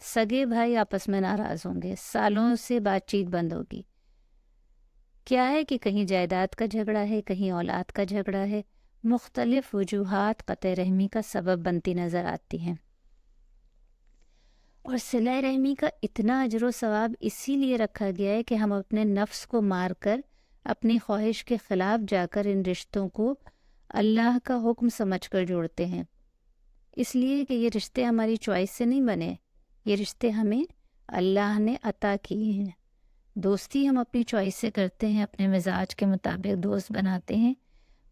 سگے بھائی آپس میں ناراض ہوں گے، سالوں سے بات چیت بند ہوگی۔ کیا ہے کہ کہیں جائیداد کا جھگڑا ہے، کہیں اولاد کا جھگڑا ہے، مختلف وجوہات قطع رحمی کا سبب بنتی نظر آتی ہیں۔ اور صلہ رحمی کا اتنا اجر و ثواب اسی لیے رکھا گیا ہے کہ ہم اپنے نفس کو مار کر اپنی خواہش کے خلاف جا کر ان رشتوں کو اللہ کا حکم سمجھ کر جوڑتے ہیں، اس لیے کہ یہ رشتے ہماری چوائس سے نہیں بنے، یہ رشتے ہمیں اللہ نے عطا کیے ہیں۔ دوستی ہم اپنی چوائس سے کرتے ہیں، اپنے مزاج کے مطابق دوست بناتے ہیں،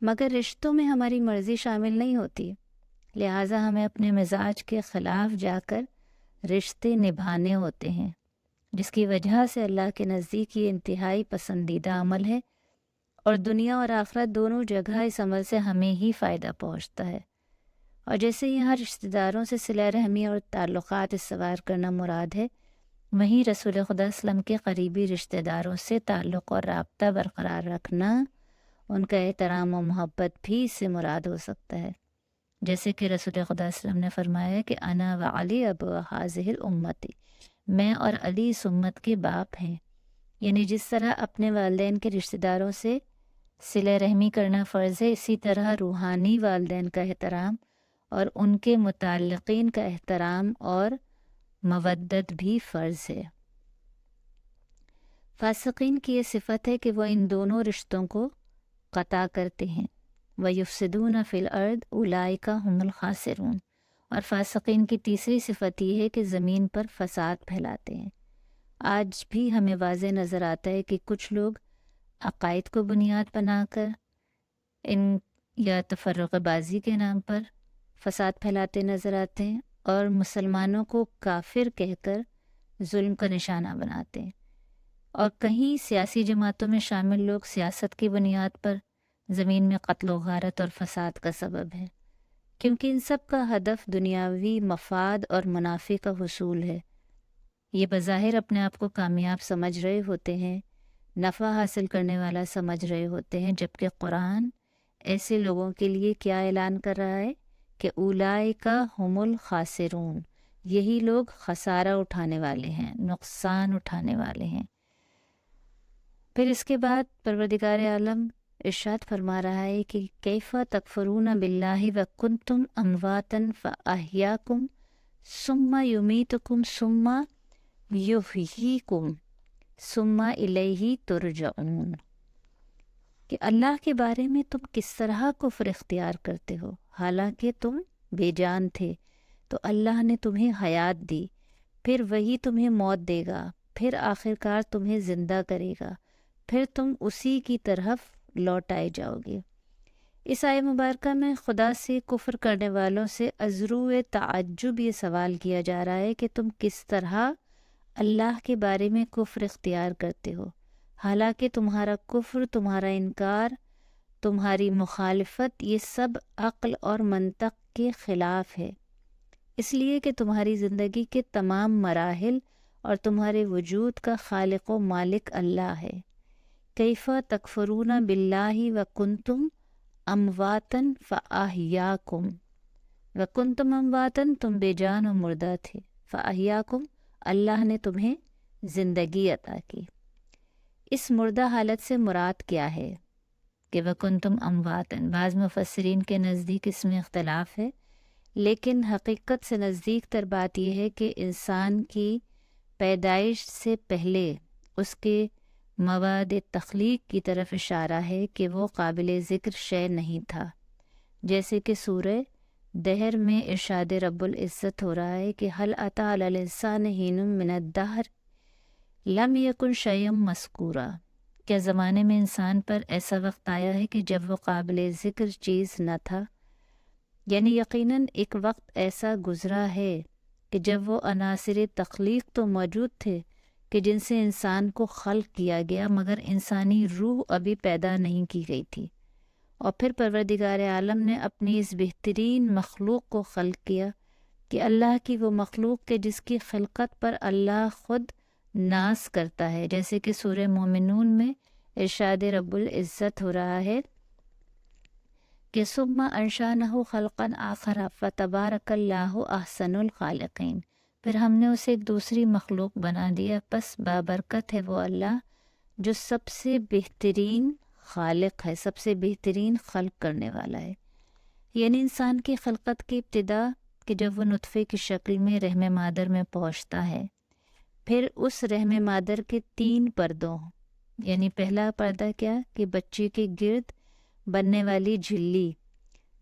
مگر رشتوں میں ہماری مرضی شامل نہیں ہوتی، لہٰذا ہمیں اپنے مزاج کے خلاف جا کر رشتے نبھانے ہوتے ہیں، جس کی وجہ سے اللہ کے نزدیک یہ انتہائی پسندیدہ عمل ہے، اور دنیا اور آخرت دونوں جگہ اس عمل سے ہمیں ہی فائدہ پہنچتا ہے۔ اور جیسے یہاں رشتہ داروں سے صلہ رحمی اور تعلقات استوار کرنا مراد ہے، وہیں رسول خدا صلی اللہ علیہ وسلم کے قریبی رشتہ داروں سے تعلق اور رابطہ برقرار رکھنا، ان کا احترام و محبت بھی اس سے مراد ہو سکتا ہے، جیسے کہ رسول خدا صلی اللہ علیہ وسلم نے فرمایا کہ انا و علی ابو ہذہ الامتی، میں اور علی اس امت کے باپ ہیں۔ یعنی جس طرح اپنے والدین کے رشتہ داروں سے صلہ رحمی کرنا فرض ہے، اسی طرح روحانی والدین کا احترام اور ان کے متعلقین کا احترام اور مودت بھی فرض ہے۔ فاسقین کی یہ صفت ہے کہ وہ ان دونوں رشتوں کو قطع کرتے ہیں۔ وَيُفْسِدُونَ فِي الْأَرْضِ أُولَٰئِكَ هُمُ الْخَاسِرُونَ، اور فاسقین کی تیسری صفت یہ ہے کہ زمین پر فساد پھیلاتے ہیں۔ آج بھی ہمیں واضح نظر آتا ہے کہ کچھ لوگ عقائد کو بنیاد بنا کر ان یا تفرق بازی کے نام پر فساد پھیلاتے نظر آتے ہیں، اور مسلمانوں کو کافر کہہ کر ظلم کا نشانہ بناتے ہیں، اور کہیں سیاسی جماعتوں میں شامل لوگ سیاست کی بنیاد پر زمین میں قتل و غارت اور فساد کا سبب ہے، کیونکہ ان سب کا ہدف دنیاوی مفاد اور منافع کا حصول ہے۔ یہ بظاہر اپنے آپ کو کامیاب سمجھ رہے ہوتے ہیں، نفع حاصل کرنے والا سمجھ رہے ہوتے ہیں، جبکہ قرآن ایسے لوگوں کے لیے کیا اعلان کر رہا ہے کہ اولئک ھم الخاسرون، یہی لوگ خسارہ اٹھانے والے ہیں، نقصان اٹھانے والے ہیں۔ پھر اس کے بعد پروردگار عالم ارشاد فرما رہا ہے کہ کیف تکفرون باللہ وکنتم امواتا فاحیاکم ثم یمیتکم ثم یحییکم ثم الیہ ترجعون، کہ اللہ کے بارے میں تم کس طرح کفر اختیار کرتے ہو، حالانکہ تم بے جان تھے، تو اللہ نے تمہیں حیات دی، پھر وہی تمہیں موت دے گا، پھر آخرکار تمہیں زندہ کرے گا، پھر تم اسی کی طرف لوٹائے جاؤ گے۔ اس آیہ مبارکہ میں خدا سے کفر کرنے والوں سے ازرو تعجب یہ سوال کیا جا رہا ہے کہ تم کس طرح اللہ کے بارے میں کفر اختیار کرتے ہو، حالانکہ تمہارا کفر، تمہارا انکار، تمہاری مخالفت، یہ سب عقل اور منطق کے خلاف ہے، اس لیے کہ تمہاری زندگی کے تمام مراحل اور تمہارے وجود کا خالق و مالک اللہ ہے۔ کیف تکفرون باللہ وکنتم امواتا فاحیاکم، وکنتم امواتا، تم بے جان و مردہ تھے، فاحیاکم، اللہ نے تمہیں زندگی عطا کی۔ اس مردہ حالت سے مراد کیا ہے کہ وکنتم امواتا؟ بعض مفسرین کے نزدیک اس میں اختلاف ہے، لیکن حقیقت سے نزدیک تر بات یہ ہے کہ انسان کی پیدائش سے پہلے اس کے مواد تخلیق کی طرف اشارہ ہے کہ وہ قابل ذکر شے نہیں تھا، جیسے کہ سورہ دہر میں ارشاد رب العزت ہو رہا ہے کہ هل أتى على الإنسان حين من الدهر لم يكن شيئا مذکورا، کیا زمانے میں انسان پر ایسا وقت آیا ہے کہ جب وہ قابل ذکر چیز نہ تھا؟ یعنی یقیناً ایک وقت ایسا گزرا ہے کہ جب وہ عناصر تخلیق تو موجود تھے کہ جن سے انسان کو خلق کیا گیا، مگر انسانی روح ابھی پیدا نہیں کی گئی تھی، اور پھر پروردگار عالم نے اپنی اس بہترین مخلوق کو خلق کیا کہ اللہ کی وہ مخلوق کے جس کی خلقت پر اللہ خود ناز کرتا ہے، جیسے کہ سورہ مومنون میں ارشاد رب العزت ہو رہا ہے کہ ثم انشأنہ خلقا آخر فتبارک اللہ احسن الخالقین، پھر ہم نے اسے ایک دوسری مخلوق بنا دیا، پس بابرکت ہے وہ اللہ جو سب سے بہترین خالق ہے، سب سے بہترین خلق کرنے والا ہے۔ یعنی انسان کی خلقت کی ابتدا کہ جب وہ نطفے کی شکل میں رحم مادر میں پہنچتا ہے، پھر اس رحم مادر کے 3 پردوں، یعنی پہلا پردہ کیا کہ بچے کے گرد بننے والی جھلی،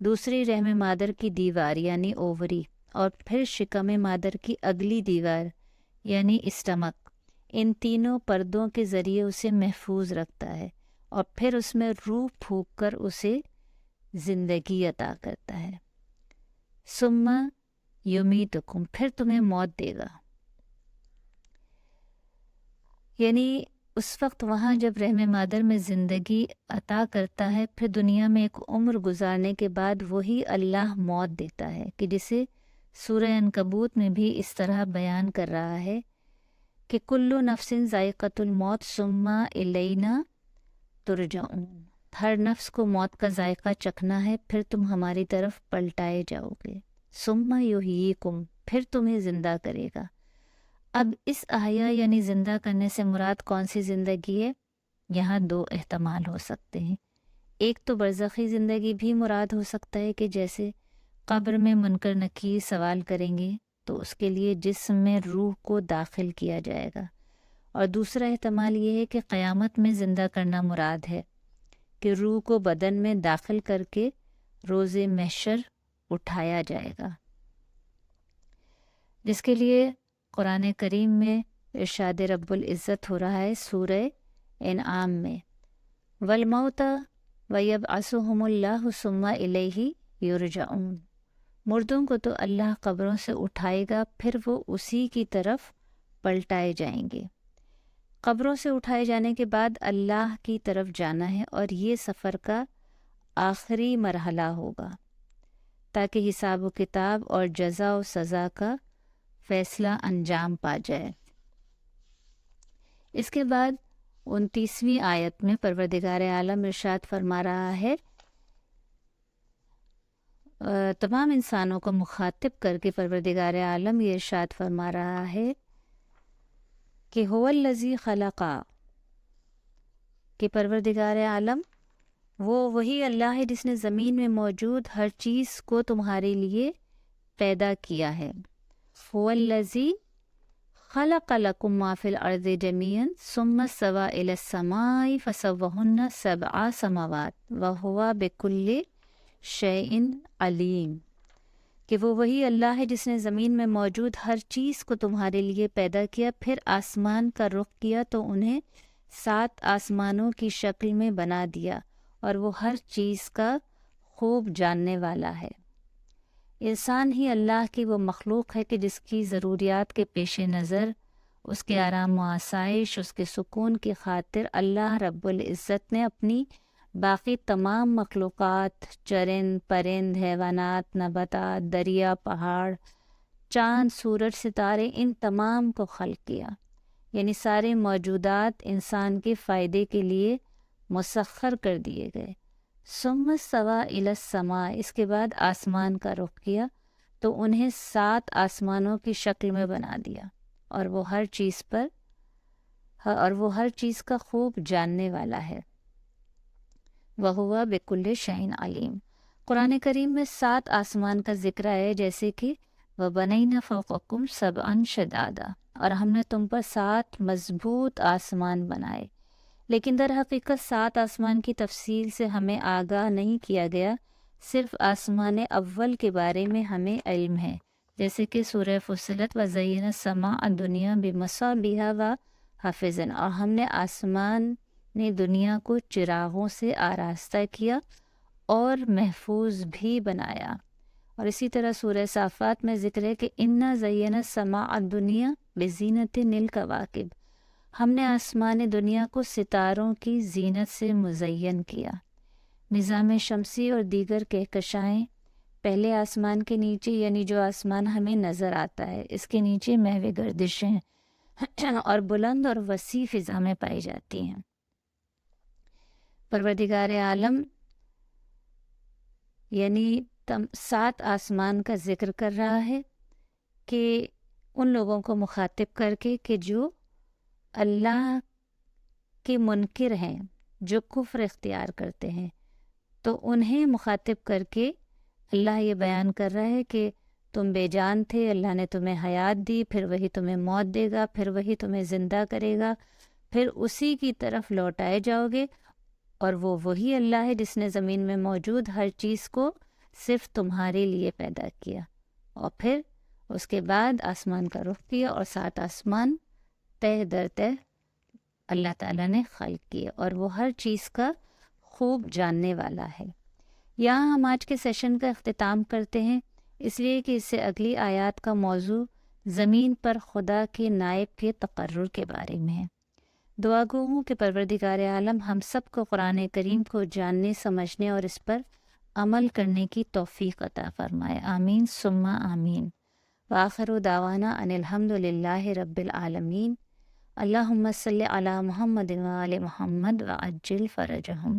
دوسری رحم مادر کی دیوار یعنی اووری، اور پھر شکم مادر کی اگلی دیوار یعنی اسٹمک، ان تینوں پردوں کے ذریعے اسے محفوظ رکھتا ہے اور پھر اس میں روح پھونک کر اسے زندگی عطا کرتا ہے۔ ثم یمیتکم، پھر تمہیں موت دے گا۔ یعنی اس وقت وہاں جب رحم مادر میں زندگی عطا کرتا ہے، پھر دنیا میں ایک عمر گزارنے کے بعد وہی اللہ موت دیتا ہے، کہ جسے سورہ عنکبوت میں بھی اس طرح بیان کر رہا ہے کہ کل نفس ذائقۃ الموت ثم الینا ترجعون، ہر نفس کو موت کا ذائقہ چکھنا ہے، پھر تم ہماری طرف پلٹائے جاؤ گے۔ ثم یحییکم، پھر تمہیں زندہ کرے گا۔ اب اس احیا یعنی زندہ کرنے سے مراد کون سی زندگی ہے؟ یہاں 2 احتمال ہو سکتے ہیں۔ ایک تو برزخی زندگی بھی مراد ہو سکتا ہے کہ جیسے قبر میں منکر نکیر سوال کریں گے تو اس کے لیے جسم میں روح کو داخل کیا جائے گا، اور دوسرا احتمال یہ ہے کہ قیامت میں زندہ کرنا مراد ہے کہ روح کو بدن میں داخل کر کے روز محشر اٹھایا جائے گا، جس کے لیے قرآن کریم میں ارشاد رب العزت ہو رہا ہے سورہ انعام میں، والموت ویبعثہم اللہ ثم الیہ یرجعون، مردوں کو تو اللہ قبروں سے اٹھائے گا، پھر وہ اسی کی طرف پلٹائے جائیں گے۔ قبروں سے اٹھائے جانے کے بعد اللہ کی طرف جانا ہے، اور یہ سفر کا آخری مرحلہ ہوگا تاکہ حساب و کتاب اور جزا و سزا کا فیصلہ انجام پا جائے۔ اس کے بعد 29ویں آیت میں پروردگار عالم ارشاد فرما رہا ہے، تمام انسانوں کو مخاطب کر کے پروردگار عالم یہ ارشاد فرما رہا ہے کہ هو الذی خلق، کہ پروردگار عالم وہی اللہ ہے جس نے زمین میں موجود ہر چیز کو تمہارے لیے پیدا کیا ہے۔ هو الذی خلق لکم ما فی الارض جمیعا ثم استوی الی السماء فسوہن 7 سماوات وہو بکل شیء علیم، کہ وہ وہی اللہ ہے جس نے زمین میں موجود ہر چیز کو تمہارے لیے پیدا کیا، پھر آسمان کا رخ کیا تو انہیں 7 آسمانوں کی شکل میں بنا دیا، اور وہ ہر چیز کا خوب جاننے والا ہے۔ انسان ہی اللہ کی وہ مخلوق ہے کہ جس کی ضروریات کے پیش نظر، اس کے آرام و آسائش، اس کے سکون کی خاطر اللہ رب العزت نے اپنی باقی تمام مخلوقات، چرند پرند، حیوانات، نباتات، دریا، پہاڑ، چاند، سورج، ستارے، ان تمام کو خلق کیا، یعنی سارے موجودات انسان کے فائدے کے لیے مسخر کر دیے گئے۔ ثم استوی الی السماء، اس کے بعد آسمان کا رخ کیا تو انہیں 7 آسمانوں کی شکل میں بنا دیا، اور وہ ہر چیز کا خوب جاننے والا ہے۔ وَهُوَ بِكُلِّ شَيْءٍ عَلِيمٌ۔ قرآن کریم میں 7 آسمان کا ذکر ہے، جیسے کہ وَبَنَيْنَا فَوْقَكُمْ سَبْعًا شِدَادًا، اور ہم نے تم پر 7 مضبوط آسمان بنائے، لیکن در حقیقت 7 آسمان کی تفصیل سے ہمیں آگاہ نہیں کیا گیا، صرف آسمان اول کے بارے میں ہمیں علم ہے، جیسے کہ سورہ فصلت وَزَيَّنَا السَّمَاءَ الدُّنْيَا بِمَصَابِيحَ وَحَفِظٍ، اور ہم نے آسمان نے دنیا کو چراغوں سے آراستہ کیا اور محفوظ بھی بنایا۔ اور اسی طرح سورہ صافات میں ذکر ہے کہ اِنَّا زَيَّنَا السَّمَاءَ الدُّنْيَا بِزِينَةٍ لِلْكَوَاكِبِ، ہم نے آسمان دنیا کو ستاروں کی زینت سے مزین کیا۔ نظام شمسی اور دیگر کہکشائیں پہلے آسمان کے نیچے، یعنی جو آسمان ہمیں نظر آتا ہے، اس کے نیچے محو گردشیں اور بلند اور وسیع فضا میں پائی جاتی ہیں۔ پروردگار عالم یعنی 7 آسمان کا ذکر کر رہا ہے کہ ان لوگوں کو مخاطب کر کے کہ جو اللہ کے منکر ہیں، جو کفر اختیار کرتے ہیں، تو انہیں مخاطب کر کے اللہ یہ بیان کر رہا ہے کہ تم بے جان تھے، اللہ نے تمہیں حیات دی، پھر وہی تمہیں موت دے گا، پھر وہی تمہیں زندہ کرے گا، پھر اسی کی طرف لوٹائے جاؤ گے، اور وہ وہی اللہ ہے جس نے زمین میں موجود ہر چیز کو صرف تمہارے لیے پیدا کیا، اور پھر اس کے بعد آسمان کا رخ کیا، اور 7 آسمان تہ در تہ اللہ تعالیٰ نے خلق کیے، اور وہ ہر چیز کا خوب جاننے والا ہے۔ یہاں ہم آج کے سیشن کا اختتام کرتے ہیں، اس لیے کہ اس سے اگلی آیات کا موضوع زمین پر خدا کے نائب کے تقرر کے بارے میں ہے۔ دعا گو ہوں کہ پروردگار عالم ہم سب کو قرآن کریم کو جاننے، سمجھنے اور اس پر عمل کرنے کی توفیق عطا فرمائے، آمین ثم آمین۔ وآخر دعوانا ان الحمد للہ رب العالمین۔ اللہم صلی علی محمد وآل محمد وعجل فرجہم۔